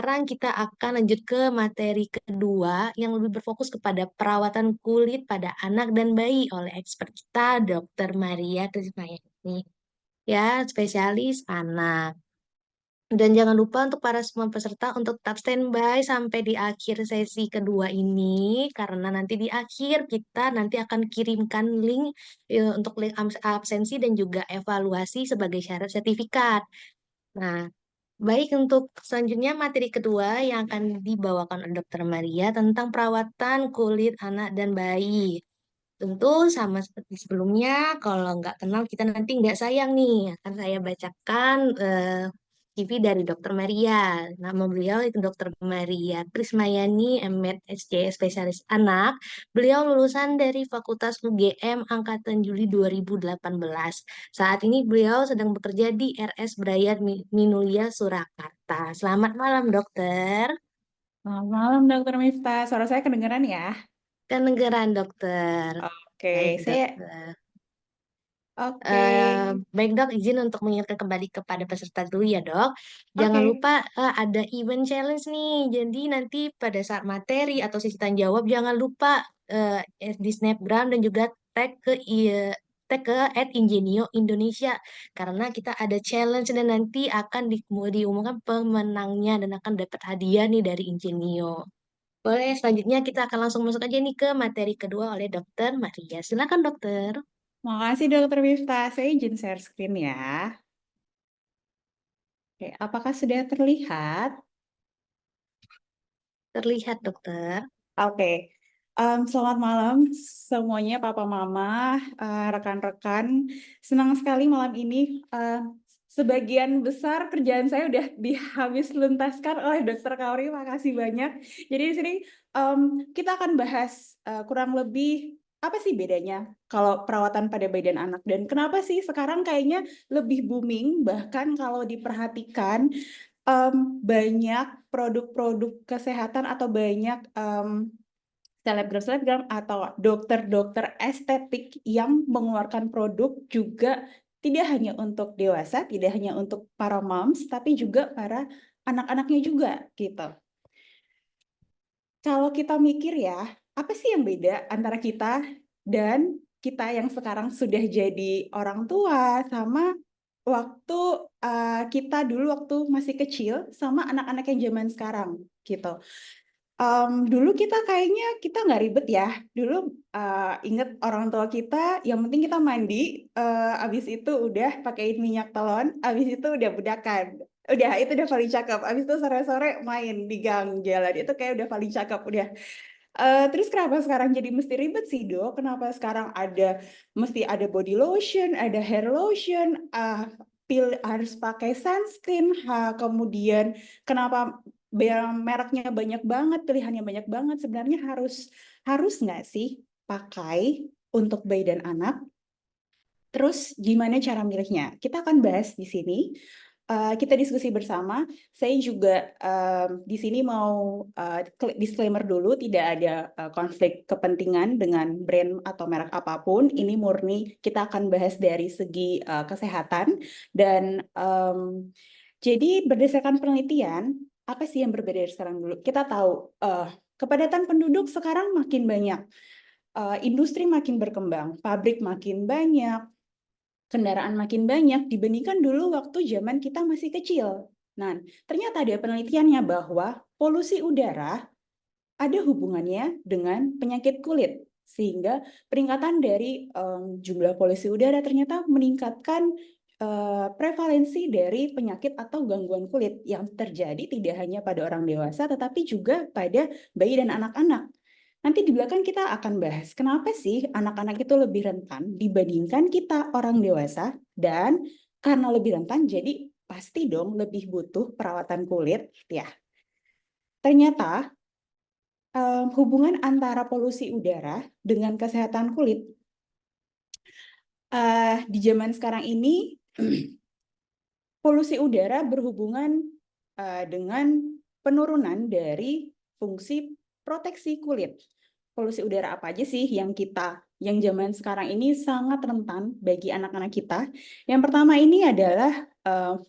sekarang kita akan lanjut ke materi kedua yang lebih berfokus kepada perawatan kulit pada anak dan bayi oleh expert kita, Dr. Maria Krismayani, ya, spesialis anak. Dan jangan lupa untuk para semua peserta untuk tetap standby sampai di akhir sesi kedua ini, karena nanti di akhir kita nanti akan kirimkan link untuk link absensi dan juga evaluasi sebagai syarat sertifikat. Nah, baik, untuk selanjutnya materi kedua yang akan dibawakan oleh Dr. Maria tentang perawatan kulit anak dan bayi. Tentu sama seperti sebelumnya, kalau nggak kenal kita nanti nggak sayang nih. Akan saya bacakan CV dari Dr. Maria. Nama beliau itu Dr. Maria Krismayani, M.Med. SC, spesialis anak. Beliau lulusan dari Fakultas UGM Angkatan Juli 2018. Saat ini beliau sedang bekerja di RS Brayat Minulia, Surakarta. Selamat malam, dokter. Selamat malam, Dokter Miftah. Suara saya kedengeran ya? Kedengeran, dokter. Baik, Oke, saya dokter. oke, Baik dok, izin untuk mengingatkan kembali kepada peserta dulu ya dok. Jangan oke. lupa ada event challenge nih. Jadi nanti pada saat materi atau sesi tanya jawab jangan lupa di Snapgram dan juga tag ke @ingenio Indonesia, karena kita ada challenge dan nanti akan diumumkan pemenangnya dan akan dapat hadiah nih dari Ingenio. Boleh, selanjutnya kita akan langsung masuk aja nih ke materi kedua oleh Dokter Maria. Silakan dokter. Makasih, Dokter Miftah. Saya izin share screen ya. Oke, apakah sudah terlihat? Terlihat dokter. Oke. Selamat malam semuanya, Papa Mama, rekan-rekan. Senang sekali malam ini. Sebagian besar kerjaan saya udah dihabis luntaskan oleh Dokter Kauri. Makasih banyak. Jadi di sini em, kita akan bahas kurang lebih apa sih bedanya kalau perawatan pada bayi dan anak, dan kenapa sih sekarang kayaknya lebih booming, bahkan kalau diperhatikan em, banyak produk-produk kesehatan atau banyak selebgram-selebgram atau dokter-dokter estetik yang mengeluarkan produk juga tidak hanya untuk dewasa, tidak hanya untuk para moms, tapi juga para anak-anaknya juga gitu. Kalau kita mikir ya, apa sih yang beda antara kita dan kita yang sekarang sudah jadi orang tua sama waktu kita dulu waktu masih kecil sama anak-anak yang zaman sekarang gitu. Dulu kita kayaknya kita nggak ribet ya. Dulu inget orang tua kita, yang penting kita mandi, abis itu udah pakein minyak telon, abis itu udah bedakan. Udah, itu udah paling cakep. Abis itu sore-sore main di gang jalan, itu kayak udah paling cakep. Udah. Terus kenapa sekarang jadi mesti ribet sih, Dok? Kenapa sekarang mesti ada body lotion, ada hair lotion, harus pakai sunscreen, kemudian kenapa mereknya banyak banget, pilihannya banyak banget. Sebenarnya harus nggak sih pakai untuk bayi dan anak? Terus gimana cara milihnya? Kita akan bahas di sini. Kita diskusi bersama. Saya juga di sini mau disclaimer dulu, tidak ada konflik kepentingan dengan brand atau merek apapun. Ini murni kita akan bahas dari segi kesehatan, dan jadi berdasarkan penelitian, apa sih yang berbeda dari sekarang dulu? Kita tahu kepadatan penduduk sekarang makin banyak, industri makin berkembang, pabrik makin banyak, kendaraan makin banyak dibandingkan dulu waktu zaman kita masih kecil. Nah, ternyata ada penelitiannya bahwa polusi udara ada hubungannya dengan penyakit kulit, sehingga peningkatan dari jumlah polusi udara ternyata meningkatkan prevalensi dari penyakit atau gangguan kulit yang terjadi tidak hanya pada orang dewasa, tetapi juga pada bayi dan anak-anak. Nanti di belakang kita akan bahas kenapa sih anak-anak itu lebih rentan dibandingkan kita orang dewasa, dan karena lebih rentan jadi pasti dong lebih butuh perawatan kulit ya. Ternyata hubungan antara polusi udara dengan kesehatan kulit di zaman sekarang ini polusi udara berhubungan dengan penurunan dari fungsi proteksi kulit. Polusi udara apa aja sih yang zaman sekarang ini sangat rentan bagi anak-anak kita? Yang pertama ini adalah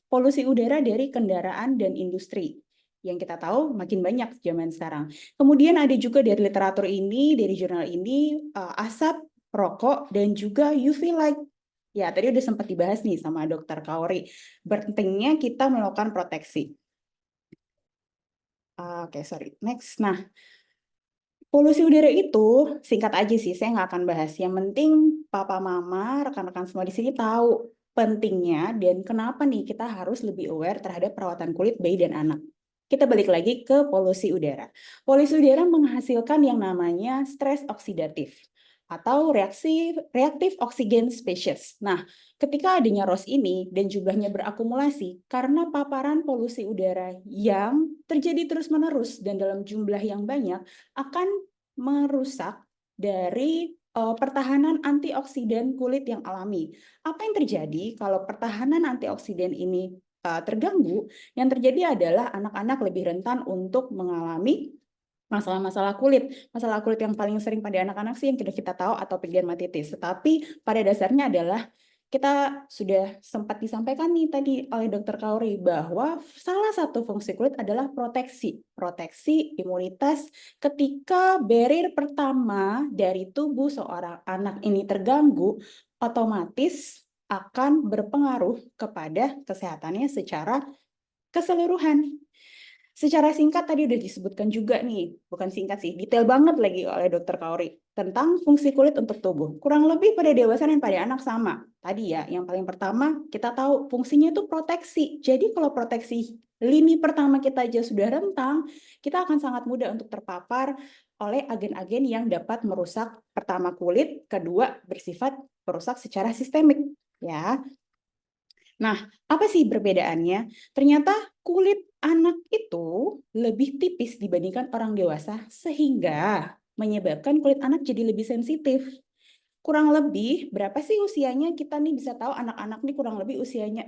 polusi udara dari kendaraan dan industri. Yang kita tahu makin banyak zaman sekarang. Kemudian ada juga dari literatur ini, dari jurnal ini, asap rokok dan juga UV light. Ya, tadi udah sempat dibahas nih sama Dokter Kaori. Pentingnya kita melakukan proteksi. Oke, sorry. Next. Nah, polusi udara itu singkat aja sih, saya nggak akan bahas. Yang penting papa mama, rekan-rekan semua di sini tahu pentingnya dan kenapa nih kita harus lebih aware terhadap perawatan kulit bayi dan anak. Kita balik lagi ke polusi udara. Polusi udara menghasilkan yang namanya stres oksidatif atau reaktif oksigen species. Nah, ketika adanya ROS ini dan jumlahnya berakumulasi karena paparan polusi udara yang terjadi terus-menerus dan dalam jumlah yang banyak, akan merusak dari pertahanan antioksidan kulit yang alami. Apa yang terjadi kalau pertahanan antioksidan ini terganggu? Yang terjadi adalah anak-anak lebih rentan untuk mengalami masalah-masalah kulit. Masalah kulit yang paling sering pada anak-anak sih yang kita tahu atopik dermatitis. Tetapi pada dasarnya adalah kita sudah sempat disampaikan nih tadi oleh Dokter Kauri bahwa salah satu fungsi kulit adalah proteksi. Proteksi imunitas ketika barrier pertama dari tubuh seorang anak ini terganggu, otomatis akan berpengaruh kepada kesehatannya secara keseluruhan. Secara singkat tadi udah disebutkan juga nih, bukan singkat sih, detail banget lagi oleh Dokter Kauri tentang fungsi kulit untuk tubuh. Kurang lebih pada dewasa dan pada anak sama. Tadi ya, yang paling pertama kita tahu fungsinya itu proteksi. Jadi kalau proteksi lini pertama kita aja sudah rentang, kita akan sangat mudah untuk terpapar oleh agen-agen yang dapat merusak pertama kulit, kedua bersifat merusak secara sistemik. Ya, nah, apa sih perbedaannya? Ternyata kulit anak itu lebih tipis dibandingkan orang dewasa, sehingga menyebabkan kulit anak jadi lebih sensitif. Kurang lebih berapa sih usianya kita nih bisa tahu anak-anak nih kurang lebih usianya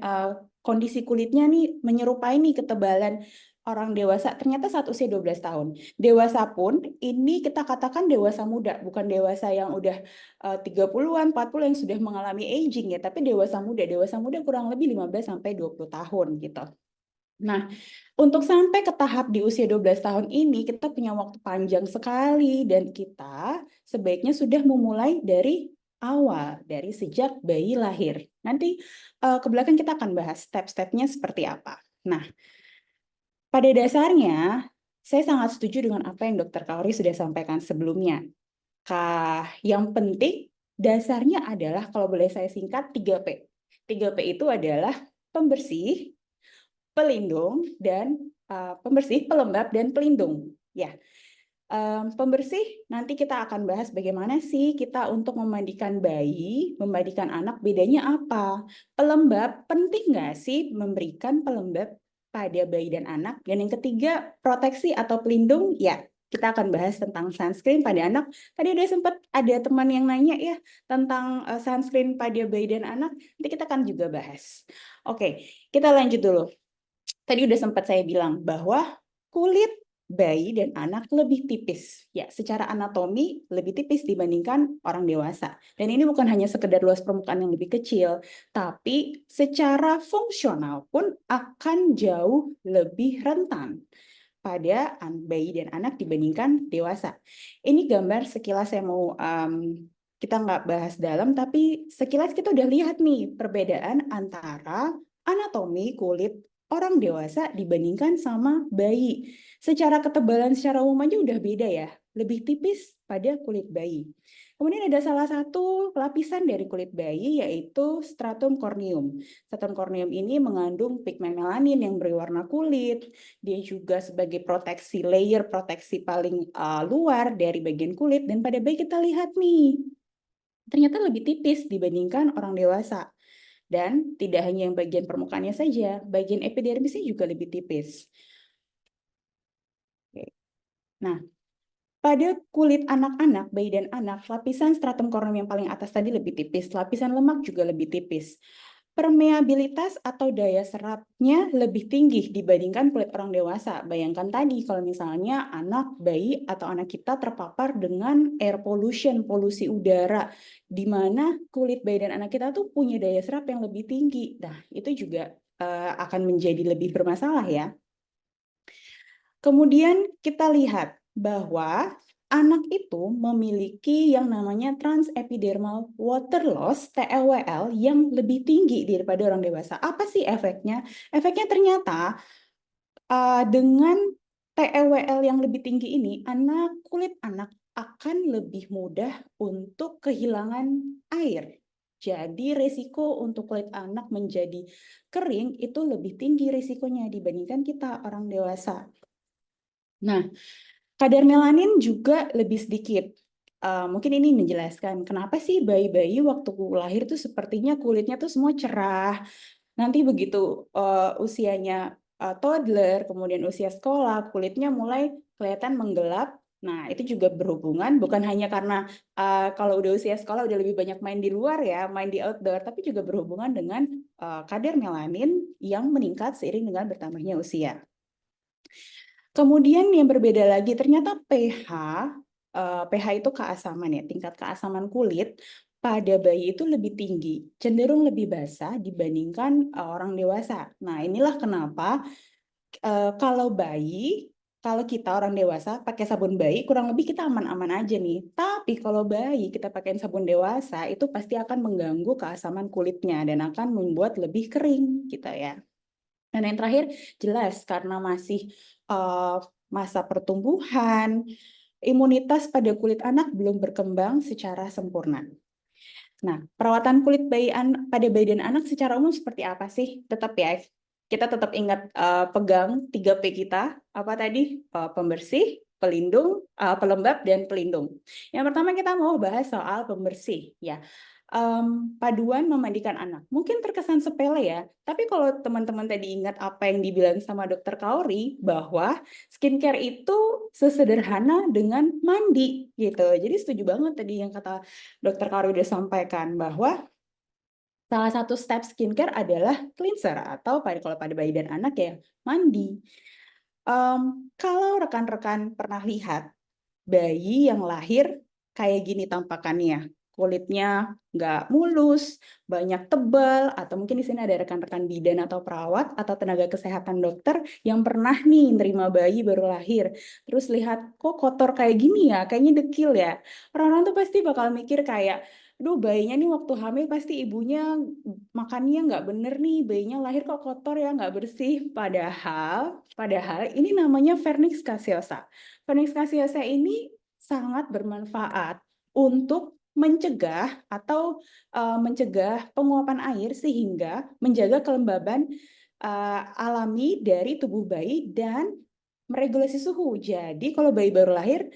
kondisi kulitnya nih menyerupai nih ketebalan orang dewasa. Ternyata saat usia 12 tahun. Dewasa pun ini kita katakan dewasa muda, bukan dewasa yang udah 30-an, 40 yang sudah mengalami aging ya, tapi dewasa muda. Dewasa muda kurang lebih 15 sampai 20 tahun gitu. Nah, untuk sampai ke tahap di usia 12 tahun ini, kita punya waktu panjang sekali dan kita sebaiknya sudah memulai dari awal, dari sejak bayi lahir. Nanti ke belakang kita akan bahas step-stepnya seperti apa. Nah, pada dasarnya, saya sangat setuju dengan apa yang Dokter Kauri sudah sampaikan sebelumnya. Yang penting dasarnya adalah, kalau boleh saya singkat, 3P. 3P itu adalah pembersih, pelindung, dan pembersih, pelembab, dan pelindung. Ya, pembersih nanti kita akan bahas bagaimana sih kita untuk memandikan bayi, memandikan anak, bedanya apa. Pelembab, penting nggak sih memberikan pelembab pada bayi dan anak. Dan yang ketiga, proteksi atau pelindung, ya kita akan bahas tentang sunscreen pada anak. Tadi udah sempat ada teman yang nanya ya tentang sunscreen pada bayi dan anak, nanti kita akan juga bahas. Oke, kita lanjut dulu. Tadi udah sempat saya bilang bahwa kulit bayi dan anak lebih tipis. Ya, secara anatomi lebih tipis dibandingkan orang dewasa. Dan ini bukan hanya sekedar luas permukaan yang lebih kecil, tapi secara fungsional pun akan jauh lebih rentan pada bayi dan anak dibandingkan dewasa. Ini gambar sekilas saya mau kita nggak bahas dalam, tapi sekilas kita udah lihat nih perbedaan antara anatomi kulit orang dewasa dibandingkan sama bayi. Secara ketebalan secara umum aja udah beda ya, lebih tipis pada kulit bayi. Kemudian ada salah satu lapisan dari kulit bayi yaitu stratum corneum. Stratum corneum ini mengandung pigmen melanin yang berwarna kulit. Dia juga sebagai proteksi, layer proteksi paling luar dari bagian kulit. Dan pada bayi kita lihat nih, ternyata lebih tipis dibandingkan orang dewasa. Dan tidak hanya yang bagian permukaannya saja, bagian epidermisnya juga lebih tipis. Nah, pada kulit anak-anak, bayi dan anak, lapisan stratum corneum yang paling atas tadi lebih tipis, lapisan lemak juga lebih tipis. Permeabilitas atau daya serapnya lebih tinggi dibandingkan kulit orang dewasa. Bayangkan tadi kalau misalnya anak, bayi, atau anak kita terpapar dengan air pollution, polusi udara, di mana kulit bayi dan anak kita tuh punya daya serap yang lebih tinggi. Nah, itu juga akan menjadi lebih bermasalah ya. Kemudian kita lihat bahwa anak itu memiliki yang namanya transepidermal water loss (TLWL) yang lebih tinggi daripada orang dewasa. Apa sih efeknya? Efeknya ternyata dengan TLWL yang lebih tinggi ini, kulit anak akan lebih mudah untuk kehilangan air. Jadi resiko untuk kulit anak menjadi kering itu lebih tinggi risikonya dibandingkan kita orang dewasa. Nah, kadar melanin juga lebih sedikit. Mungkin ini menjelaskan kenapa sih bayi-bayi waktu lahir tuh sepertinya kulitnya tuh semua cerah. Nanti begitu usianya toddler, kemudian usia sekolah, kulitnya mulai kelihatan menggelap. Nah, itu juga berhubungan bukan hanya karena kalau udah usia sekolah udah lebih banyak main di luar ya, main di outdoor, tapi juga berhubungan dengan kadar melanin yang meningkat seiring dengan bertambahnya usia. Kemudian yang berbeda lagi, ternyata pH itu keasaman ya, tingkat keasaman kulit pada bayi itu lebih tinggi, cenderung lebih basah dibandingkan orang dewasa. Nah, inilah kenapa kalau kita orang dewasa pakai sabun bayi, kurang lebih kita aman-aman aja nih. Tapi kalau bayi kita pakai sabun dewasa, itu pasti akan mengganggu keasaman kulitnya dan akan membuat lebih kering gitu ya. Dan yang terakhir, jelas karena masih masa pertumbuhan, imunitas pada kulit anak belum berkembang secara sempurna. Nah, perawatan kulit pada bayi dan anak secara umum seperti apa sih? Tetap ya, kita tetap ingat pegang 3P kita, apa tadi? Pembersih, pelindung, pelembab, dan pelindung. Yang pertama kita mau bahas soal pembersih ya. Paduan memandikan anak. Mungkin terkesan sepele ya, tapi kalau teman-teman tadi ingat apa yang dibilang sama Dokter Kaori bahwa skincare itu sesederhana dengan mandi gitu. Jadi setuju banget tadi yang kata Dokter Kaori udah sampaikan bahwa salah satu step skincare adalah cleanser atau kalau pada bayi dan anak ya mandi. Kalau rekan-rekan pernah lihat bayi yang lahir kayak gini tampakannya, kulitnya nggak mulus, banyak tebal, atau mungkin di sini ada rekan-rekan bidan atau perawat atau tenaga kesehatan dokter yang pernah nih nerima bayi baru lahir, terus lihat kok kotor kayak gini ya, kayaknya dekil ya. Orang-orang tuh pasti bakal mikir kayak, aduh bayinya nih waktu hamil pasti ibunya makannya nggak bener nih, bayinya lahir kok kotor ya, nggak bersih. Padahal ini namanya vernix caseosa. Vernix caseosa ini sangat bermanfaat untuk mencegah mencegah penguapan air sehingga menjaga kelembaban alami dari tubuh bayi dan meregulasi suhu. Jadi kalau bayi baru lahir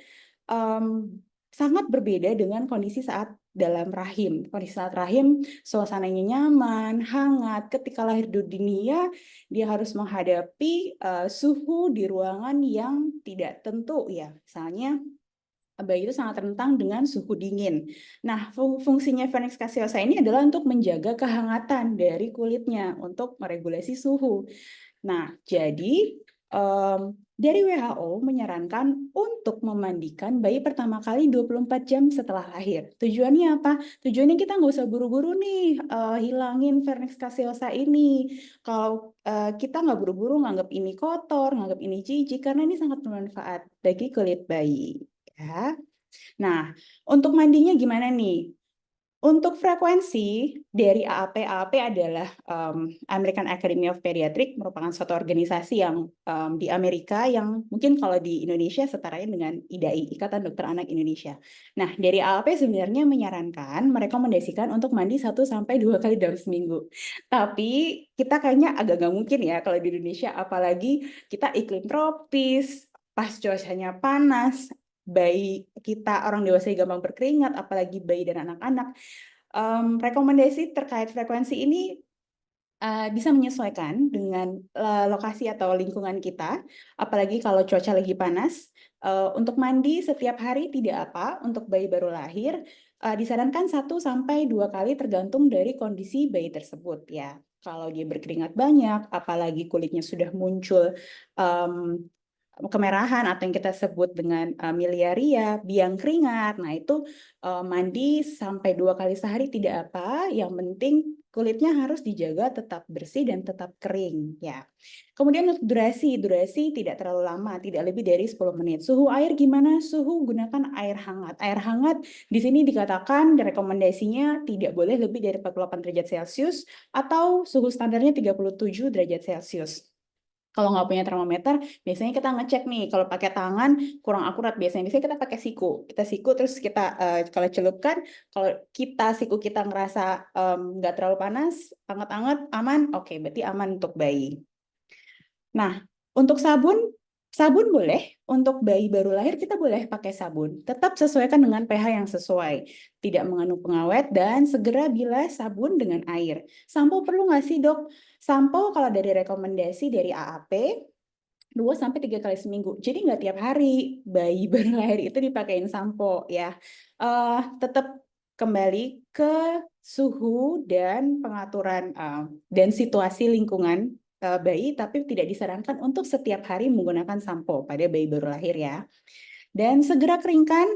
sangat berbeda dengan kondisi saat dalam rahim. Kondisi saat rahim suasananya nyaman, hangat. Ketika lahir di dunia, dia harus menghadapi suhu di ruangan yang tidak tentu ya. Misalnya bayi itu sangat rentan dengan suhu dingin. Nah, fungsinya Phoenix caseosa ini adalah untuk menjaga kehangatan dari kulitnya, untuk meregulasi suhu. Nah, jadi dari WHO menyarankan untuk memandikan bayi pertama kali 24 jam setelah lahir. Tujuannya apa? Tujuannya kita nggak usah buru-buru nih hilangin vernix caseosa ini. Kalau kita nggak buru-buru nganggap ini kotor, nganggap ini jijik, karena ini sangat bermanfaat bagi kulit bayi. Ya. Nah, untuk mandinya gimana nih? Untuk frekuensi dari AAP adalah American Academy of Pediatrics, merupakan suatu organisasi yang di Amerika yang mungkin kalau di Indonesia setaranya dengan IDAI, Ikatan Dokter Anak Indonesia. Nah, dari AAP sebenarnya menyarankan, merekomendasikan untuk mandi 1-2 kali dalam seminggu. Tapi kita kayaknya agak nggak mungkin ya kalau di Indonesia, apalagi kita iklim tropis, pas cuacanya panas, bayi kita orang dewasa gampang berkeringat, apalagi bayi dan anak-anak. Rekomendasi terkait frekuensi ini bisa menyesuaikan dengan lokasi atau lingkungan kita, apalagi kalau cuaca lagi panas. Untuk mandi setiap hari tidak apa, untuk bayi baru lahir disarankan 1-2 kali tergantung dari kondisi bayi tersebut ya. Kalau dia berkeringat banyak, apalagi kulitnya sudah muncul kemerahan atau yang kita sebut dengan miliaria, biang keringat. Nah, itu mandi sampai 2 kali sehari tidak apa, yang penting kulitnya harus dijaga tetap bersih dan tetap kering ya. Kemudian untuk durasi tidak terlalu lama, tidak lebih dari 10 menit. Suhu air gimana? Suhu gunakan air hangat. Air hangat di sini dikatakan rekomendasinya tidak boleh lebih dari 48 derajat Celcius atau suhu standarnya 37 derajat Celcius. Kalau nggak punya termometer, biasanya kita ngecek nih, kalau pakai tangan kurang akurat, biasanya kita pakai siku. Kita siku terus kita kalau celupkan, kalau siku kita ngerasa nggak terlalu panas, anget-anget, aman, oke, berarti aman untuk bayi. Nah, untuk sabun boleh. Untuk bayi baru lahir kita boleh pakai sabun. Tetap sesuaikan dengan pH yang sesuai. Tidak mengandung pengawet dan segera bilas sabun dengan air. Sampo perlu nggak sih, Dok? Sampo kalau dari rekomendasi dari AAP 2 sampai 3 kali seminggu. Jadi nggak tiap hari bayi baru lahir itu dipakein sampo ya. Tetap kembali ke suhu dan pengaturan dan situasi lingkungan bayi, tapi tidak disarankan untuk setiap hari menggunakan sampo pada bayi baru lahir ya. Dan segera keringkan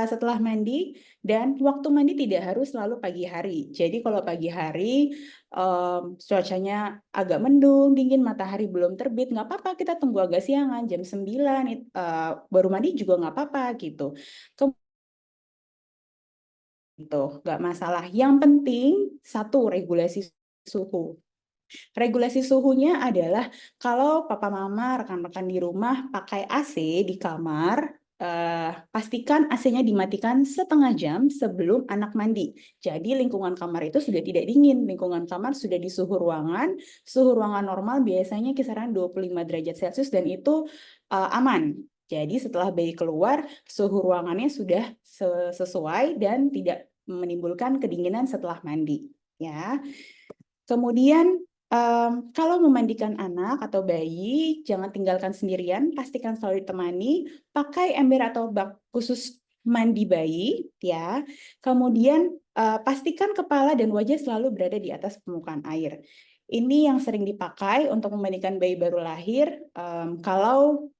setelah mandi, dan waktu mandi tidak harus selalu pagi hari. Jadi kalau pagi hari cuacanya agak mendung, dingin, matahari belum terbit, nggak apa-apa kita tunggu agak siangan, jam 9 baru mandi juga nggak apa-apa gitu. Gitu, nggak masalah. Yang penting satu, regulasi suhu. Regulasi suhunya adalah kalau papa mama, rekan-rekan di rumah pakai AC di kamar, pastikan AC-nya dimatikan setengah jam sebelum anak mandi. Jadi lingkungan kamar itu sudah tidak dingin, lingkungan kamar sudah di suhu ruangan normal biasanya kisaran 25 derajat Celcius dan itu aman. Jadi setelah bayi keluar, suhu ruangannya sudah sesuai dan tidak menimbulkan kedinginan setelah mandi. Ya. Kemudian kalau memandikan anak atau bayi, jangan tinggalkan sendirian, pastikan selalu ditemani, pakai ember atau bak khusus mandi bayi, ya. Kemudian pastikan kepala dan wajah selalu berada di atas permukaan air. Ini yang sering dipakai untuk memandikan bayi baru lahir, kalau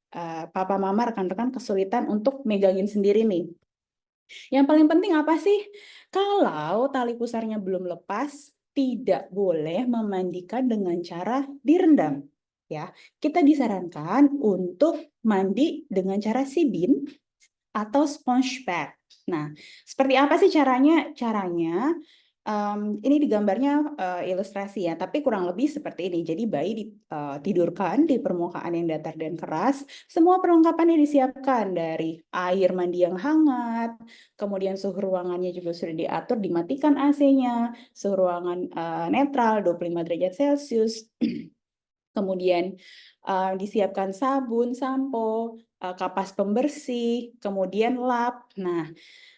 papa mama rekan-rekan kesulitan untuk megangin sendiri nih. Yang paling penting apa sih? Kalau tali pusarnya belum lepas, tidak boleh memandikan dengan cara direndam. Ya, kita disarankan untuk mandi dengan cara sibin atau sponge bath. Nah, seperti apa sih caranya? Caranya ini di gambarnya ilustrasi ya, tapi kurang lebih seperti ini. Jadi bayi ditidurkan di permukaan yang datar dan keras. Semua perlengkapannya disiapkan dari air mandi yang hangat, kemudian suhu ruangannya juga sudah diatur, dimatikan AC-nya, suhu ruangan netral 25 derajat Celcius. Kemudian disiapkan sabun, sampo, kapas pembersih, kemudian lap. Nah,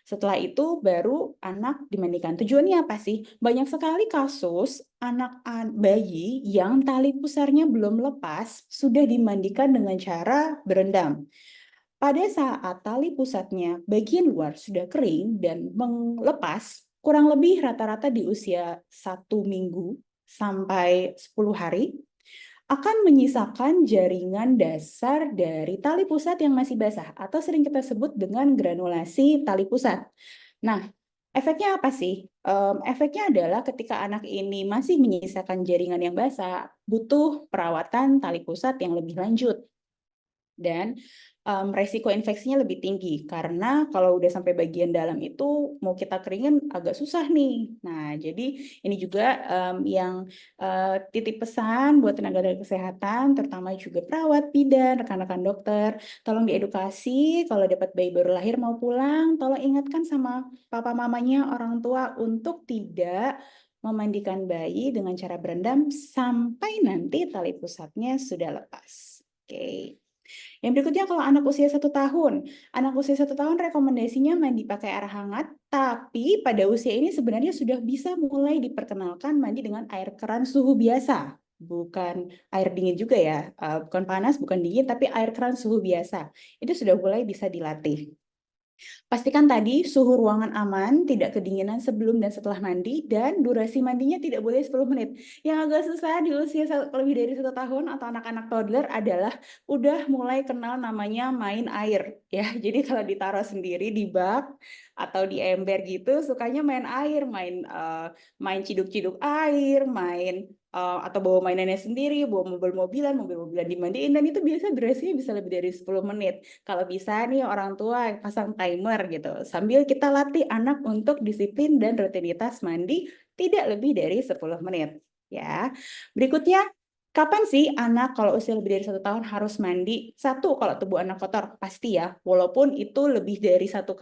setelah itu baru anak dimandikan. Tujuannya apa sih? Banyak sekali kasus anak bayi yang tali pusarnya belum lepas sudah dimandikan dengan cara berendam. Pada saat tali pusatnya bagian luar sudah kering dan melepas, kurang lebih rata-rata di usia 1 minggu sampai 10 hari, akan menyisakan jaringan dasar dari tali pusat yang masih basah atau sering kita sebut dengan granulasi tali pusat. Nah, efeknya apa sih? Efeknya adalah ketika anak ini masih menyisakan jaringan yang basah, butuh perawatan tali pusat yang lebih lanjut. Dan resiko infeksinya lebih tinggi karena kalau udah sampai bagian dalam itu mau kita keringin agak susah nih. Nah, jadi ini juga yang titip pesan buat tenaga kesehatan, terutama juga perawat, bidan, rekan-rekan dokter, tolong diedukasi kalau dapat bayi baru lahir mau pulang, tolong ingatkan sama papa mamanya, orang tua untuk tidak memandikan bayi dengan cara berendam sampai nanti tali pusatnya sudah lepas. Oke. Yang berikutnya kalau anak usia 1 tahun. Anak usia 1 tahun rekomendasinya mandi pakai air hangat, tapi pada usia ini sebenarnya sudah bisa mulai diperkenalkan mandi dengan air keran suhu biasa. Bukan air dingin juga ya, bukan panas, bukan dingin, tapi air keran suhu biasa. Itu sudah mulai bisa dilatih. Pastikan tadi suhu ruangan aman, tidak kedinginan sebelum dan setelah mandi, dan durasi mandinya tidak boleh 10 menit. Yang agak susah di usia lebih dari 1 tahun atau anak-anak toddler adalah udah mulai kenal namanya main air. Ya, jadi kalau ditaruh sendiri di bak atau di ember gitu, sukanya main air, main ciduk-ciduk air, atau bawa mainannya sendiri, bawa mobil-mobilan dimandiin, dan itu biasanya durasinya bisa lebih dari 10 menit. Kalau bisa nih orang tua pasang timer gitu, sambil kita latih anak untuk disiplin dan rutinitas mandi tidak lebih dari 10 menit. Ya, berikutnya, kapan sih anak kalau usia lebih dari 1 tahun harus mandi? Satu, kalau tubuh anak kotor, pasti ya, walaupun itu lebih dari 1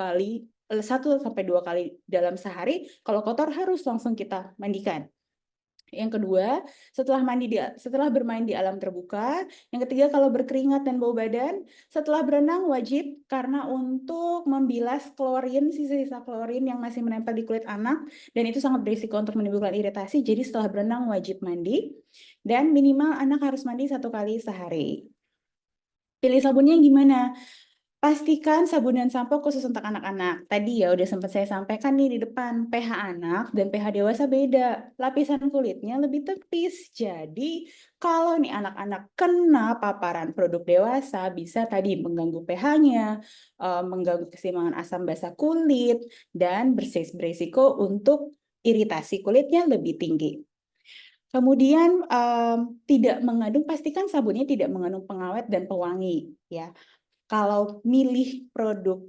sampai 2 kali dalam sehari, kalau kotor harus langsung kita mandikan. Yang kedua, setelah bermain di alam terbuka. Yang ketiga, kalau berkeringat dan bau badan. Setelah berenang wajib, karena untuk membilas klorin, sisa-sisa klorin yang masih menempel di kulit anak, dan itu sangat berisiko untuk menimbulkan iritasi. Jadi setelah berenang wajib mandi, dan minimal anak harus mandi 1 kali sehari. Pilih sabunnya gimana? Pastikan sabun dan sampo khusus untuk anak-anak. Tadi ya udah sempat saya sampaikan nih di depan, pH anak dan pH dewasa beda. Lapisan kulitnya lebih tipis. Jadi kalau nih anak-anak kena paparan produk dewasa, bisa tadi mengganggu pH-nya, mengganggu keseimbangan asam basa kulit, dan berisiko untuk iritasi kulitnya lebih tinggi. Kemudian pastikan sabunnya tidak mengandung pengawet dan pewangi ya. Kalau milih produk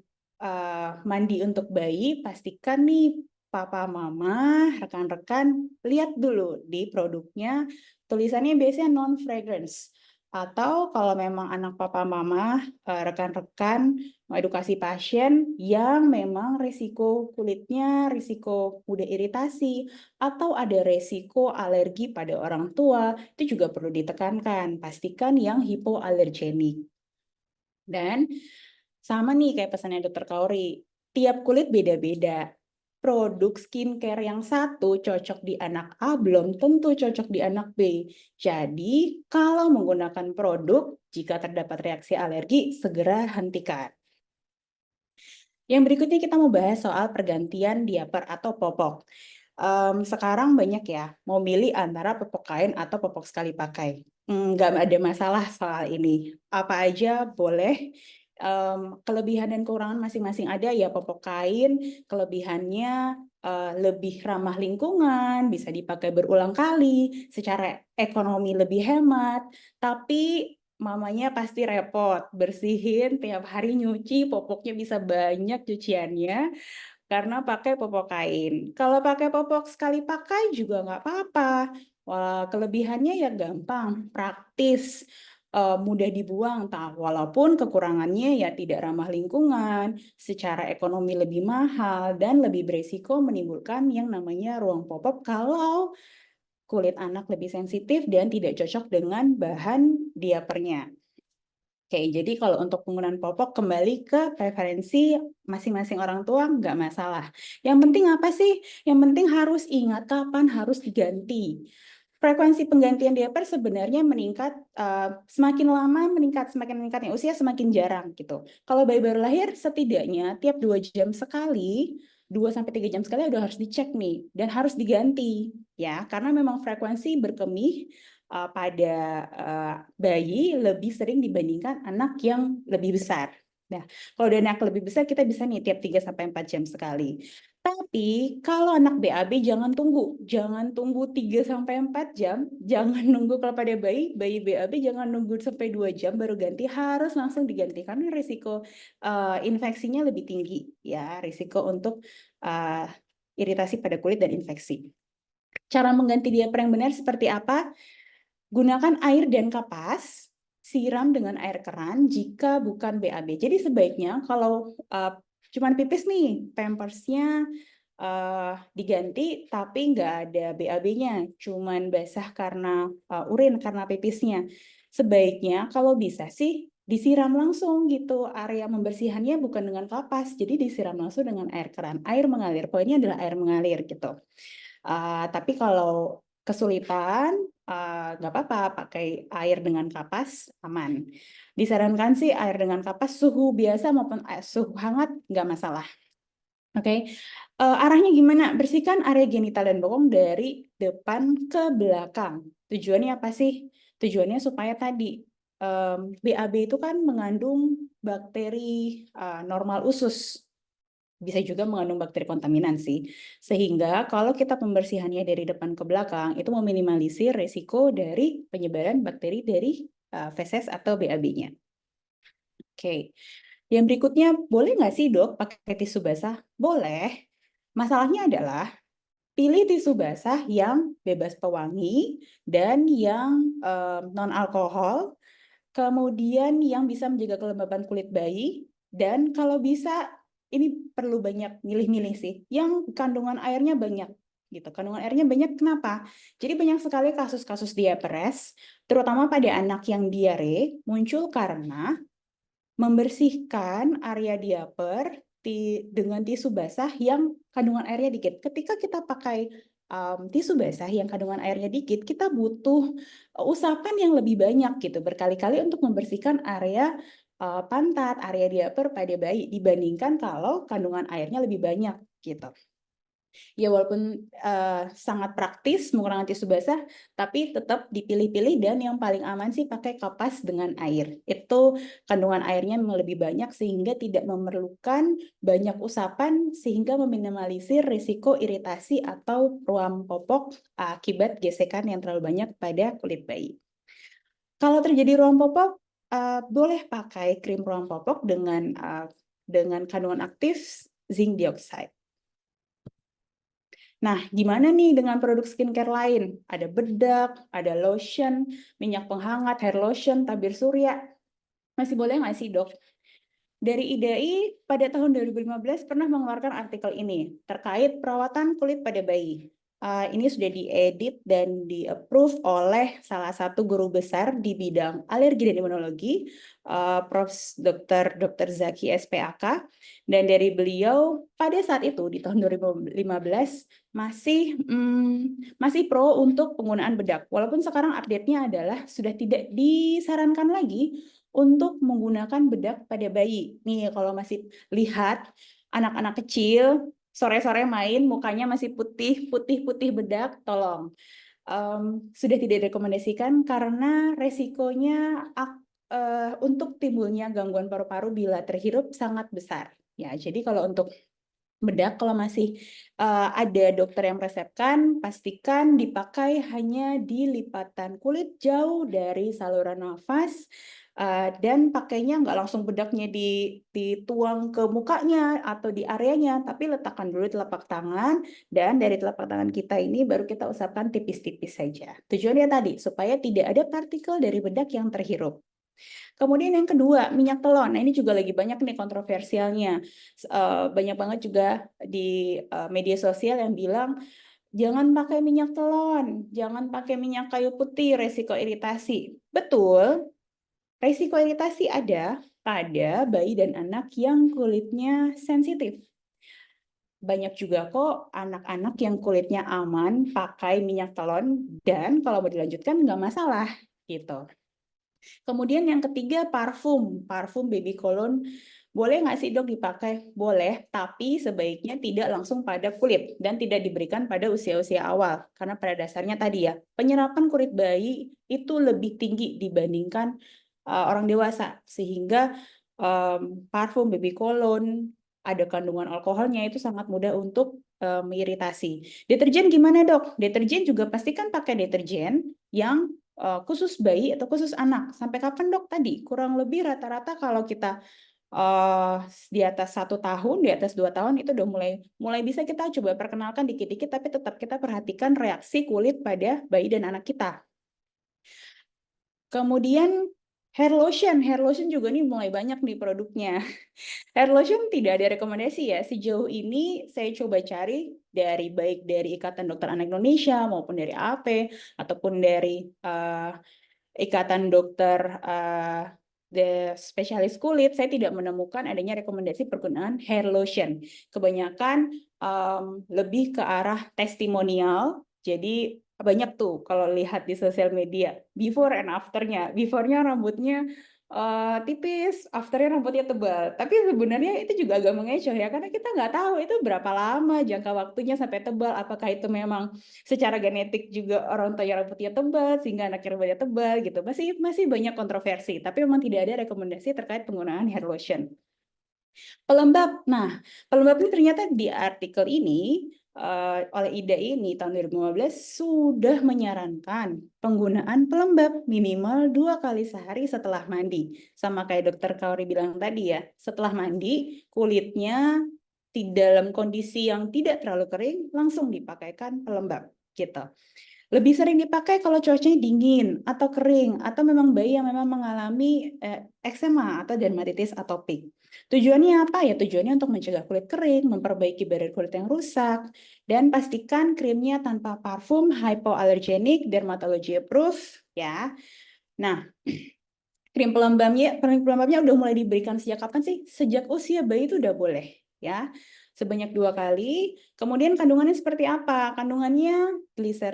mandi untuk bayi, pastikan nih papa mama, rekan-rekan lihat dulu di produknya, tulisannya biasanya non fragrance. Atau kalau memang anak papa mama, rekan-rekan edukasi pasien yang memang risiko kulitnya, risiko mudah iritasi, atau ada risiko alergi pada orang tua, itu juga perlu ditekankan. Pastikan yang hipoalergenik. Dan sama nih kayak pesannya Dokter Kauri, tiap kulit beda-beda. Produk skincare yang satu cocok di anak A belum tentu cocok di anak B. Jadi, kalau menggunakan produk, jika terdapat reaksi alergi, segera hentikan. Yang berikutnya kita mau bahas soal pergantian diaper atau popok. Sekarang banyak ya, mau milih antara popok kain atau popok sekali pakai. Nggak ada masalah soal ini. Apa aja boleh. Kelebihan dan kekurangan masing-masing ada ya. Popok kain, kelebihannya lebih ramah lingkungan, bisa dipakai berulang kali, secara ekonomi lebih hemat, tapi mamanya pasti repot, bersihin tiap hari nyuci, popoknya bisa banyak cuciannya, karena pakai popok kain. Kalau pakai popok sekali pakai juga nggak apa-apa. Wah, kelebihannya ya gampang, praktis, mudah dibuang. Walaupun kekurangannya ya tidak ramah lingkungan, secara ekonomi lebih mahal, dan lebih beresiko menimbulkan yang namanya ruang popok kalau kulit anak lebih sensitif dan tidak cocok dengan bahan diapernya. Oke, jadi kalau untuk penggunaan popok kembali ke preferensi masing-masing orang tua nggak masalah. Yang penting apa sih? Yang penting harus ingat kapan harus diganti. Frekuensi penggantian diaper sebenarnya meningkat, semakin lama semakin meningkatnya usia semakin jarang gitu. Kalau bayi baru lahir setidaknya tiap 2 jam sekali, 2 sampai 3 jam sekali udah harus dicek nih dan harus diganti ya, karena memang frekuensi berkemih pada bayi lebih sering dibandingkan anak yang lebih besar. Nah, kalau udah anak lebih besar kita bisa nih tiap 3 sampai 4 jam sekali. Tapi kalau anak BAB jangan tunggu 3 sampai 4 jam, jangan nunggu kalau pada bayi BAB jangan nunggu sampai 2 jam baru ganti, harus langsung diganti karena risiko infeksinya lebih tinggi ya, risiko untuk iritasi pada kulit dan infeksi. Cara mengganti diaper yang benar seperti apa? Gunakan air dan kapas, siram dengan air keran jika bukan BAB. Jadi sebaiknya kalau cuman pipis nih, pampersnya diganti tapi nggak ada BAB-nya, cuman basah karena urin karena pipisnya. Sebaiknya kalau bisa sih disiram langsung gitu, area membersihannya bukan dengan kapas, jadi disiram langsung dengan air keran. Air mengalir, poinnya adalah air mengalir gitu. Tapi kalau kesulitan, nggak apa-apa, pakai air dengan kapas, aman. Disarankan sih air dengan kapas suhu biasa maupun suhu hangat, nggak masalah. Oke, arahnya gimana? Bersihkan area genital dan bokong dari depan ke belakang. Tujuannya apa sih? Tujuannya supaya tadi BAB itu kan mengandung bakteri normal usus, bisa juga mengandung bakteri kontaminan sih. Sehingga kalau kita pembersihannya dari depan ke belakang, itu meminimalisir resiko dari penyebaran bakteri dari feses atau BAB-nya. Oke. Yang berikutnya, boleh nggak sih dok pakai tisu basah? Boleh. Masalahnya adalah pilih tisu basah yang bebas pewangi dan yang non-alkohol, kemudian yang bisa menjaga kelembapan kulit bayi, dan kalau bisa, ini perlu banyak milih-milih sih, yang kandungan airnya banyak. Gitu. Kandungan airnya banyak kenapa? Jadi banyak sekali kasus-kasus diapres, terutama pada anak yang diare, muncul karena membersihkan area diaper dengan tisu basah yang kandungan airnya dikit. Ketika kita pakai tisu basah yang kandungan airnya dikit, kita butuh usapan yang lebih banyak gitu, berkali-kali untuk membersihkan area pantat, area diaper pada bayi dibandingkan kalau kandungan airnya lebih banyak gitu. Ya walaupun sangat praktis menggunakan tisu basah, tapi tetap dipilih-pilih dan yang paling aman sih pakai kapas dengan air. Itu kandungan airnya memang lebih banyak sehingga tidak memerlukan banyak usapan sehingga meminimalisir risiko iritasi atau ruam popok akibat gesekan yang terlalu banyak pada kulit bayi. Kalau terjadi ruam popok, boleh pakai krim ruam popok dengan kandungan aktif zinc dioxide. Nah, gimana nih dengan produk skincare lain? Ada bedak, ada lotion, minyak penghangat, hair lotion, tabir surya. Masih boleh nggak sih, dok? Dari IDAI pada tahun 2015 pernah mengeluarkan artikel ini terkait perawatan kulit pada bayi. Ini sudah diedit dan di-approve oleh salah satu guru besar di bidang alergi dan imunologi, Prof. Dr. Zaki SPAK. Dan dari beliau pada saat itu di tahun 2015 masih pro untuk penggunaan bedak. Walaupun sekarang update-nya adalah sudah tidak disarankan lagi untuk menggunakan bedak pada bayi. Nih, kalau masih lihat anak-anak kecil sore-sore main mukanya masih putih bedak, tolong sudah tidak direkomendasikan karena resikonya untuk timbulnya gangguan paru-paru bila terhirup sangat besar. Ya, jadi kalau untuk bedak, kalau masih ada dokter yang resepkan, pastikan dipakai hanya di lipatan kulit jauh dari saluran nafas, dan pakainya nggak langsung bedaknya dituang ke mukanya atau di areanya, tapi letakkan dulu telapak tangan, dan dari telapak tangan kita ini baru kita usapkan tipis-tipis saja. Tujuannya tadi, supaya tidak ada partikel dari bedak yang terhirup. Kemudian yang kedua, minyak telon. Nah, ini juga lagi banyak nih kontroversialnya. Banyak banget juga di media sosial yang bilang, jangan pakai minyak telon, jangan pakai minyak kayu putih, resiko iritasi. Betul, resiko iritasi ada pada bayi dan anak yang kulitnya sensitif. Banyak juga kok anak-anak yang kulitnya aman pakai minyak telon, dan kalau mau dilanjutkan nggak masalah gitu. Kemudian yang ketiga, parfum baby cologne. Boleh nggak sih dok dipakai? Boleh, tapi sebaiknya tidak langsung pada kulit dan tidak diberikan pada usia-usia awal. Karena pada dasarnya tadi ya, penyerapan kulit bayi itu lebih tinggi dibandingkan orang dewasa. Sehingga parfum baby cologne, ada kandungan alkoholnya, itu sangat mudah untuk mengiritasi. Deterjen gimana dok? Deterjen juga pastikan pakai deterjen yang khusus bayi atau khusus anak. Sampai kapan dok tadi? Kurang lebih rata-rata kalau kita di atas 1 tahun, di atas 2 tahun itu udah mulai bisa kita coba perkenalkan dikit-dikit, tapi tetap kita perhatikan reaksi kulit pada bayi dan anak kita. Kemudian hair lotion juga nih mulai banyak nih produknya. Hair lotion tidak ada rekomendasi ya. Sejauh ini saya coba cari baik dari Ikatan Dokter Anak Indonesia maupun dari AP ataupun dari Ikatan Dokter spesialis kulit, saya tidak menemukan adanya rekomendasi penggunaan hair lotion. Kebanyakan lebih ke arah testimonial. Jadi banyak tuh kalau lihat di sosial media before and afternya. Before-nya rambutnya tipis, afternya rambutnya tebal. Tapi sebenarnya itu juga agak mengecoh ya, karena kita nggak tahu itu berapa lama jangka waktunya sampai tebal. Apakah itu memang secara genetik juga orang tua rambutnya tebal sehingga anaknya rambutnya tebal gitu. Masih banyak kontroversi. Tapi memang tidak ada rekomendasi terkait penggunaan hair lotion. Pelembab. Nah, pelembab ini ternyata di artikel ini oleh IDA ini tahun 2015 sudah menyarankan penggunaan pelembab minimal 2 kali sehari setelah mandi. Sama kayak dokter Kauri bilang tadi ya, setelah mandi kulitnya dalam kondisi yang tidak terlalu kering langsung dipakaikan pelembab gitu. Lebih sering dipakai kalau cuacanya dingin atau kering atau memang bayi yang memang mengalami eksema atau dermatitis atopik. Tujuannya apa ya? Tujuannya untuk mencegah kulit kering, memperbaiki barrier kulit yang rusak, dan pastikan krimnya tanpa parfum, hypoallergenic, dermatology approved ya. Nah, krim pelembabnya udah mulai diberikan sejak kapan sih? Sejak usia bayi itu udah boleh ya. Sebanyak 2 kali. Kemudian kandungannya seperti apa? Kandungannya bisa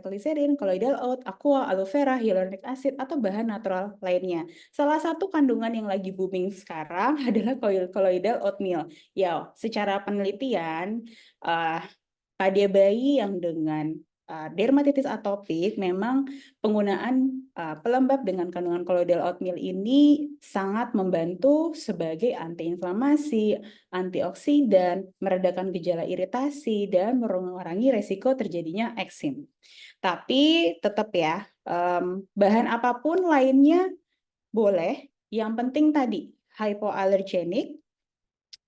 gliserin, colloidal oat, aqua, aloe vera, hyaluronic acid, atau bahan natural lainnya. Salah satu kandungan yang lagi booming sekarang adalah colloidal oatmeal. Ya, secara penelitian, pada bayi yang dengan dermatitis atopik, memang penggunaan pelembab dengan kandungan colloidal oatmeal ini sangat membantu sebagai antiinflamasi, antioksidan, meredakan gejala iritasi, dan mengurangi resiko terjadinya eksim. Tapi tetap ya, bahan apapun lainnya boleh. Yang penting tadi, hypoallergenic,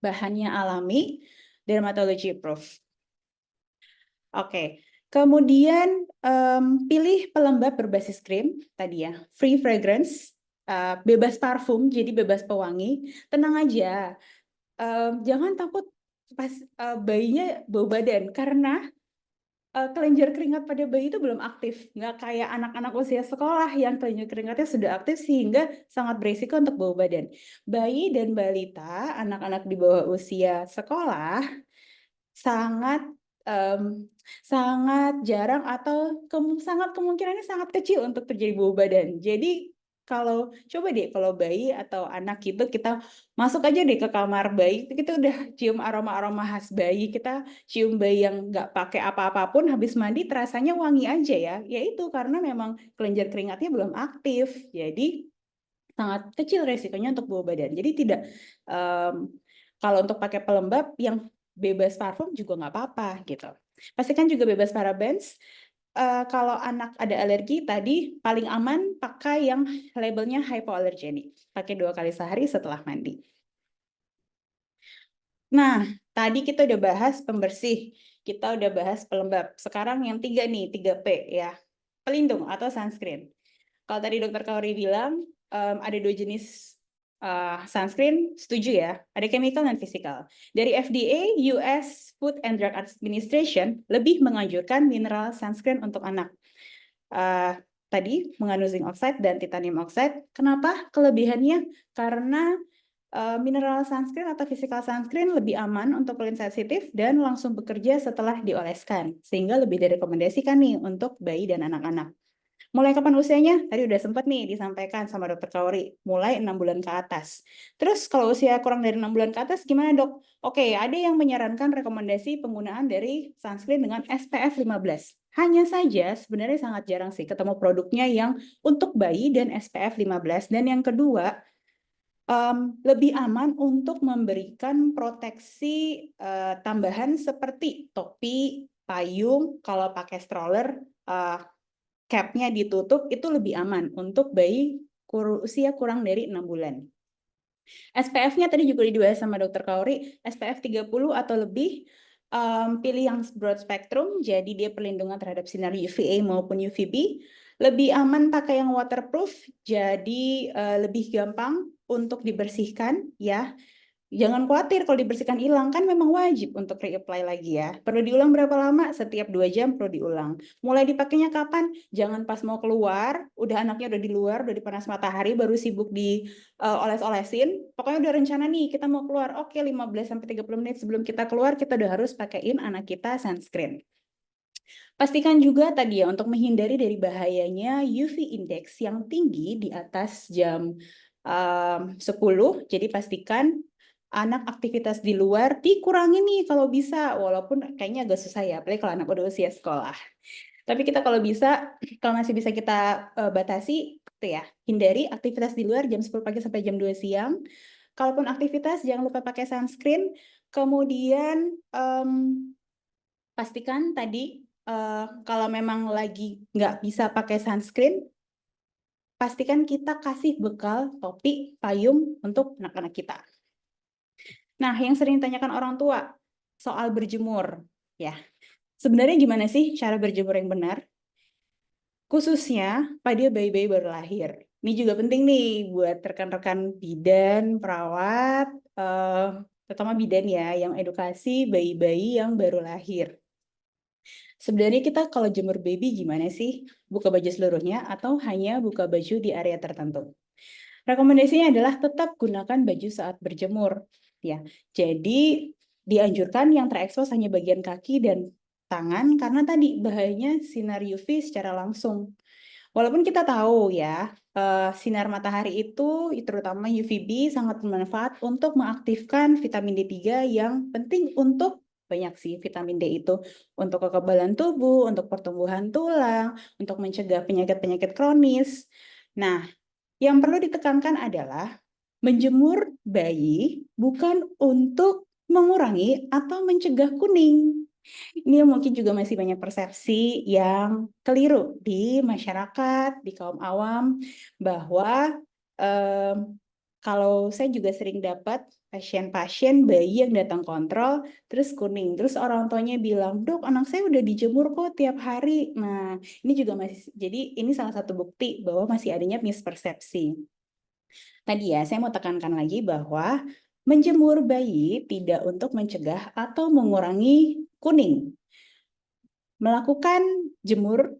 bahannya alami, dermatology approved. Oke, kemudian pilih pelembab berbasis krim tadi ya, free fragrance, bebas parfum, jadi bebas pewangi. Tenang aja, jangan takut pas bayinya bau badan, karena kelenjar keringat pada bayi itu belum aktif, nggak kayak anak-anak usia sekolah yang kelenjar keringatnya sudah aktif sehingga sangat berisiko untuk bau badan. Bayi dan balita, anak-anak di bawah usia sekolah sangat sangat jarang atau sangat kemungkinannya sangat kecil untuk terjadi bau badan. Jadi kalau coba deh kalau bayi atau anak itu kita masuk aja deh ke kamar bayi, kita udah cium aroma-aroma khas bayi, kita cium bayi yang nggak pakai apa-apapun habis mandi terasanya wangi aja ya. Yaitu karena memang kelenjar keringatnya belum aktif. Jadi sangat kecil resikonya untuk bau badan. Jadi tidak kalau untuk pakai pelembab yang bebas parfum juga nggak apa-apa gitu. Pastikan juga bebas parabens. Kalau anak ada alergi tadi paling aman pakai yang labelnya hypoallergenic. Pakai 2 kali sehari setelah mandi. Nah, tadi kita udah bahas pembersih, kita udah bahas pelembab. Sekarang yang 3 nih, 3P ya. Pelindung atau sunscreen. Kalau tadi Dokter Kauri bilang ada 2 jenis sunscreen, setuju ya? Ada chemical dan physical. Dari FDA, US Food and Drug Administration lebih menganjurkan mineral sunscreen untuk anak. Tadi mengandung zinc oxide dan titanium oxide. Kenapa? Kelebihannya karena mineral sunscreen atau physical sunscreen lebih aman untuk kulit sensitif dan langsung bekerja setelah dioleskan, sehingga lebih direkomendasikan nih untuk bayi dan anak-anak. Mulai kapan usianya? Tadi udah sempat nih disampaikan sama Dokter Kauri, mulai 6 bulan ke atas. Terus kalau usia kurang dari 6 bulan ke atas gimana dok? Oke, ada yang menyarankan rekomendasi penggunaan dari sunscreen dengan SPF 15. Hanya saja sebenarnya sangat jarang sih ketemu produknya yang untuk bayi dan SPF 15. Dan yang kedua, lebih aman untuk memberikan proteksi tambahan seperti topi, payung, kalau pakai stroller, cap-nya ditutup, itu lebih aman untuk bayi usia kurang dari 6 bulan. SPF-nya tadi juga dibahas sama Dokter Kauri, SPF 30 atau lebih, pilih yang broad spectrum, jadi dia perlindungan terhadap sinar UVA maupun UVB. Lebih aman pakai yang waterproof, jadi lebih gampang untuk dibersihkan ya. Jangan khawatir kalau dibersihkan hilang, kan memang wajib untuk reapply lagi ya. Perlu diulang berapa lama? Setiap 2 jam perlu diulang. Mulai dipakainya kapan? Jangan pas mau keluar, udah anaknya udah di luar, udah dipanas matahari, baru sibuk di oles-olesin. Pokoknya udah rencana nih, kita mau keluar. Oke, 15-30 menit sebelum kita keluar, kita udah harus pakaiin anak kita sunscreen. Pastikan juga tadi ya untuk menghindari dari bahayanya UV index yang tinggi di atas jam 10. Jadi pastikan anak aktivitas di luar dikurangi nih kalau bisa, walaupun kayaknya agak susah ya, apalagi kalau anak udah usia sekolah. Tapi kita kalau bisa, kalau masih bisa kita batasi, itu ya, hindari aktivitas di luar jam 10 pagi sampai jam 2 siang. Kalaupun aktivitas, jangan lupa pakai sunscreen. Kemudian pastikan tadi kalau memang lagi nggak bisa pakai sunscreen, pastikan kita kasih bekal topi, payung untuk anak-anak kita. Nah, yang sering ditanyakan orang tua soal berjemur, ya. Sebenarnya gimana sih cara berjemur yang benar? Khususnya pada bayi-bayi baru lahir. Ini juga penting nih buat rekan-rekan bidan, perawat, terutama bidan ya, yang edukasi bayi-bayi yang baru lahir. Sebenarnya kita kalau jemur baby gimana sih? Buka baju seluruhnya atau hanya buka baju di area tertentu? Rekomendasinya adalah tetap gunakan baju saat berjemur. Ya, jadi dianjurkan yang terekspos hanya bagian kaki dan tangan karena tadi bahayanya sinar UV secara langsung. Walaupun kita tahu ya, sinar matahari itu terutama UVB sangat bermanfaat untuk mengaktifkan vitamin D3 yang penting untuk banyak sih vitamin D itu untuk kekebalan tubuh, untuk pertumbuhan tulang, untuk mencegah penyakit-penyakit kronis. Nah, yang perlu ditekankan adalah menjemur bayi bukan untuk mengurangi atau mencegah kuning. Ini mungkin juga masih banyak persepsi yang keliru di masyarakat, di kaum awam, bahwa kalau saya juga sering dapat pasien-pasien bayi yang datang kontrol, terus kuning, terus orang tuanya bilang, dok anak saya udah dijemur kok tiap hari. Nah, ini juga masih, jadi ini salah satu bukti bahwa masih adanya mispersepsi. Tadi ya, saya mau tekankan lagi bahwa menjemur bayi tidak untuk mencegah atau mengurangi kuning. Melakukan jemur,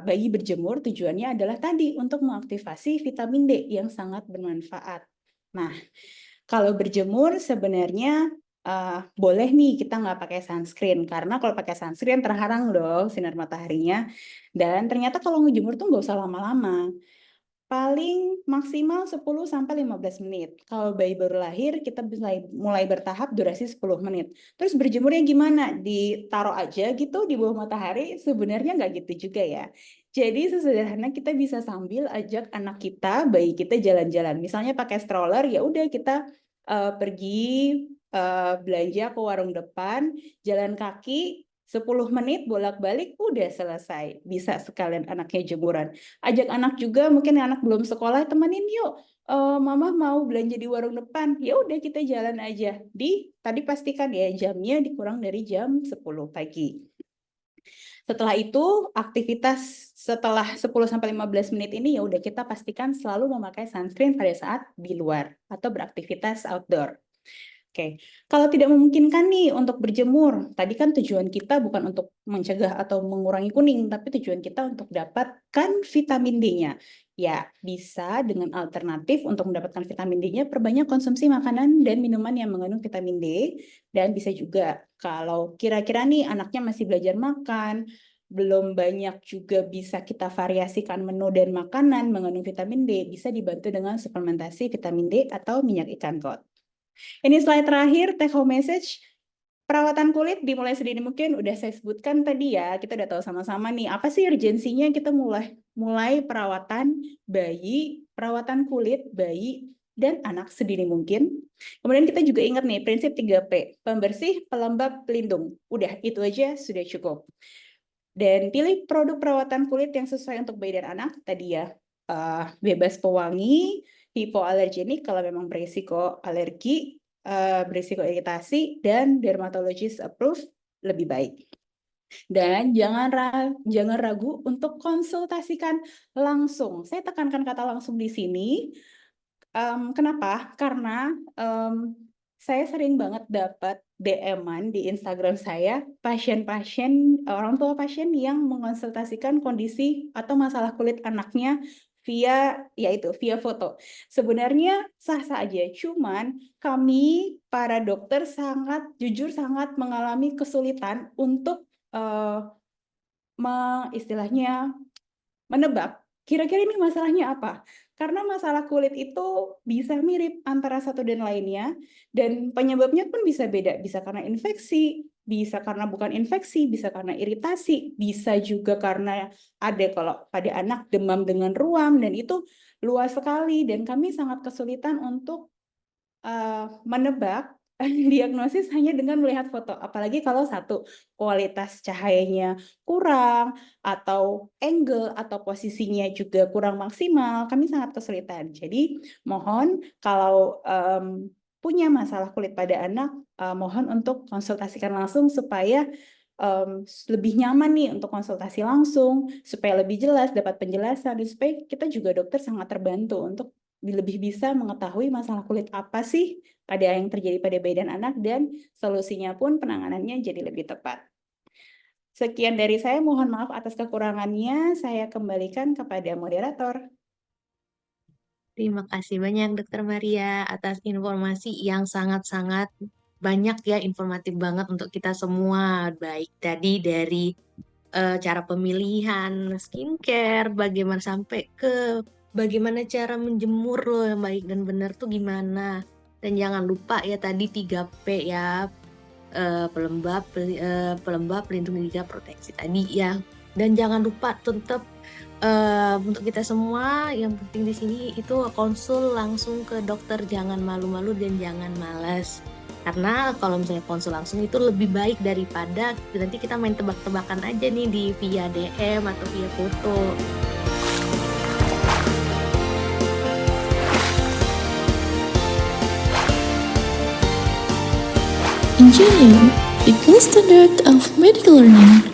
bayi berjemur tujuannya adalah tadi untuk mengaktifasi vitamin D yang sangat bermanfaat. Nah, kalau berjemur sebenarnya boleh nih kita nggak pakai sunscreen karena kalau pakai sunscreen terhalang dong sinar mataharinya. Dan ternyata kalau ngejemur tuh nggak usah lama-lama. Paling maksimal 10-15 menit. Kalau bayi baru lahir, kita mulai bertahap durasi 10 menit. Terus berjemurnya gimana? Ditaruh aja gitu di bawah matahari? Sebenarnya nggak gitu juga ya. Jadi sesederhana kita bisa sambil ajak anak kita, bayi kita jalan-jalan. Misalnya pakai stroller, ya udah kita pergi belanja ke warung depan, jalan kaki, 10 menit bolak-balik udah selesai. Bisa sekalian anaknya jemuran. Ajak anak juga, mungkin anak belum sekolah, temenin yuk. Mama mau belanja di warung depan. Ya udah kita jalan aja. Tadi pastikan ya jamnya dikurang dari jam 10 pagi. Setelah itu aktivitas setelah 10-15 menit ini ya udah kita pastikan selalu memakai sunscreen pada saat di luar atau beraktivitas outdoor. Oke, kalau tidak memungkinkan nih untuk berjemur, tadi kan tujuan kita bukan untuk mencegah atau mengurangi kuning, tapi tujuan kita untuk dapatkan vitamin D-nya. Ya, bisa dengan alternatif untuk mendapatkan vitamin D-nya, perbanyak konsumsi makanan dan minuman yang mengandung vitamin D, dan bisa juga kalau kira-kira nih anaknya masih belajar makan, belum banyak juga bisa kita variasikan menu dan makanan mengandung vitamin D, bisa dibantu dengan suplementasi vitamin D atau minyak ikan kod. Ini slide terakhir, take home message. Perawatan kulit dimulai sedini mungkin udah saya sebutkan tadi ya, kita udah tahu sama-sama nih, apa sih urgensinya kita mulai perawatan bayi, perawatan kulit bayi dan anak sedini mungkin. Kemudian kita juga ingat nih, prinsip 3P, pembersih, pelembab, pelindung. Udah, itu aja sudah cukup. Dan pilih produk perawatan kulit yang sesuai untuk bayi dan anak, tadi ya, bebas pewangi, hipoalergenik kalau memang berisiko alergi, berisiko iritasi, dan dermatologist approved lebih baik. Dan jangan ragu untuk konsultasikan langsung. Saya tekankan kata langsung di sini. Kenapa? Karena saya sering banget dapat DM-an di Instagram saya, pasien-pasien, orang tua pasien yang mengonsultasikan kondisi atau masalah kulit anaknya via foto. Sebenarnya sah-sah aja, cuman kami para dokter sangat jujur sangat mengalami kesulitan untuk istilahnya menebak kira-kira ini masalahnya apa. Karena masalah kulit itu bisa mirip antara satu dan lainnya, dan penyebabnya pun bisa beda. Bisa karena infeksi, bisa karena bukan infeksi, bisa karena iritasi, bisa juga karena ada kalau pada anak demam dengan ruam, dan itu luas sekali. Dan kami sangat kesulitan untuk menebak diagnosis hanya dengan melihat foto. Apalagi kalau satu, kualitas cahayanya kurang, atau angle atau posisinya juga kurang maksimal, kami sangat kesulitan. Jadi mohon kalau punya masalah kulit pada anak, mohon untuk konsultasikan langsung supaya lebih nyaman nih untuk konsultasi langsung, supaya lebih jelas dapat penjelasan, dan supaya kita juga dokter sangat terbantu untuk lebih bisa mengetahui masalah kulit apa sih pada yang terjadi pada bayi dan anak, dan solusinya pun penanganannya jadi lebih tepat. Sekian dari saya, mohon maaf atas kekurangannya, saya kembalikan kepada moderator. Terima kasih banyak Dokter Maria atas informasi yang sangat-sangat banyak ya, informatif banget untuk kita semua. Baik tadi dari cara pemilihan skincare, bagaimana sampai ke bagaimana cara menjemur loh yang baik dan benar tuh gimana. Dan jangan lupa ya tadi 3P ya, pelembab, pelindung juga proteksi tadi ya. Dan jangan lupa tetap untuk kita semua yang penting di sini itu konsul langsung ke dokter, jangan malu-malu dan jangan malas. Karena kalau misalnya konsul langsung itu lebih baik daripada nanti kita main tebak-tebakan aja nih di via DM atau via foto. Engineering, the gold standard of medical learning.